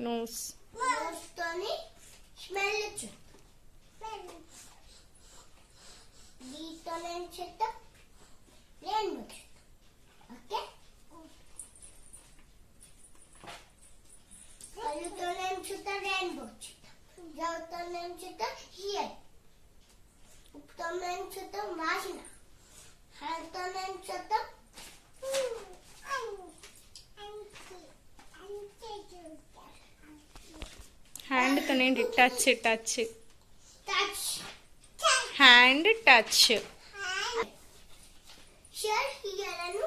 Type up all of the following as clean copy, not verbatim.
Nose. Nose తోని smell చూద్దాం. దీంతో ఏం చేద్దాం? రెయిన్బో చూద్దాం. ఓకే, కళ్ళుతో ఏం చూద్దాం? రెయిన్బో చూద్దాం. జౌతో ఏం చూద్దాం? హియర్. ఉప్పుతో ఏం చూద్దాం? వాసన. హ్యాండ్తో ఏం చూద్దాం? హ్యాండ్ తోనేంటి? Touch touch. Touch. Hand touch. షర్ హియర్ అను.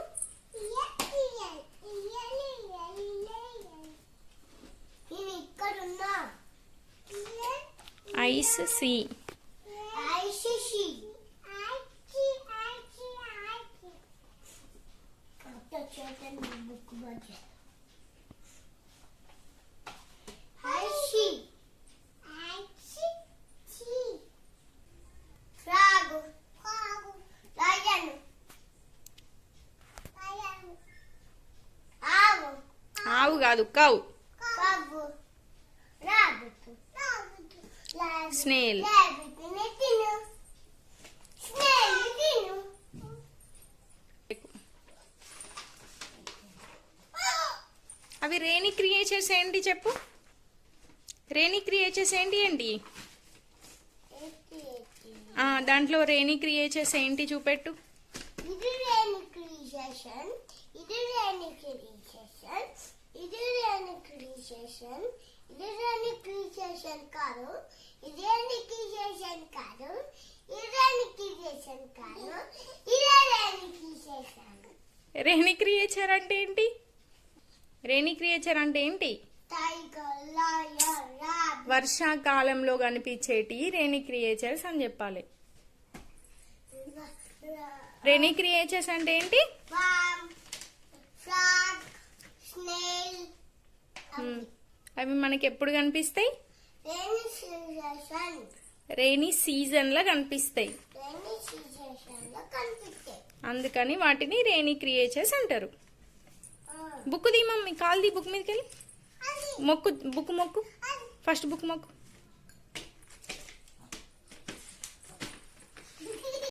నేను ఇక్కడ ఉన్నా. Eyes see. Eyes see. Book బడ్జెట్. ఫ్రాగు. లయన్. ఆవు. ఆవు కాదు, cow. Cow. Rabbit. Snail. Rabbit ని తిను. స్నేల్ తిను. అవి రేణి క్రియేచర్స్ ఏంటి చెప్పు? రేణి క్రియేచర్స్ ఏంటి ఏంటి? దాంట్లో రేణి క్రియేచర్స్ ఏంటి చూపెట్టు. ఇది రేణి క్రియేషన్. ఇది రేణి క్రియేషన్. ఇది రేణి క్రియేషన్. ఇది రేణి క్రియేషన్ కాదు. ఇది రేణి క్రియేషన్ కాదు. ఇది రేణి క్రియేషన్ కాదు. ఇది రేణి క్రియేషన్. రేణి క్రియేచర్ అంటే ఏంటి? రేణి క్రియేచర్ అంటే ఏంటి? Tiger, lion, rabbit. వర్షాకాలంలో కనిపించేటి రేణి క్రియేచర్స్ అని చెప్పాలి. రేణి క్రియేచర్స్ అంటే ఏంటి? Palm, frog, snail. అవి మనకి ఎప్పుడు కనిపిస్తాయి? రేణి క్రియేషన్. రేణి సీజన్ లో కనిపిస్తాయి. రేణి క్రియేషన్ లో కనిపిస్తాయి. అందుకని వాటిని రేణి క్రియేచర్స్ అంటారు. Book the mummy, call the book మీదకి వెళ్ళి మొక్కు. బుక్ మొక్కు. ఫస్ట్ బుక్ మొక్కు.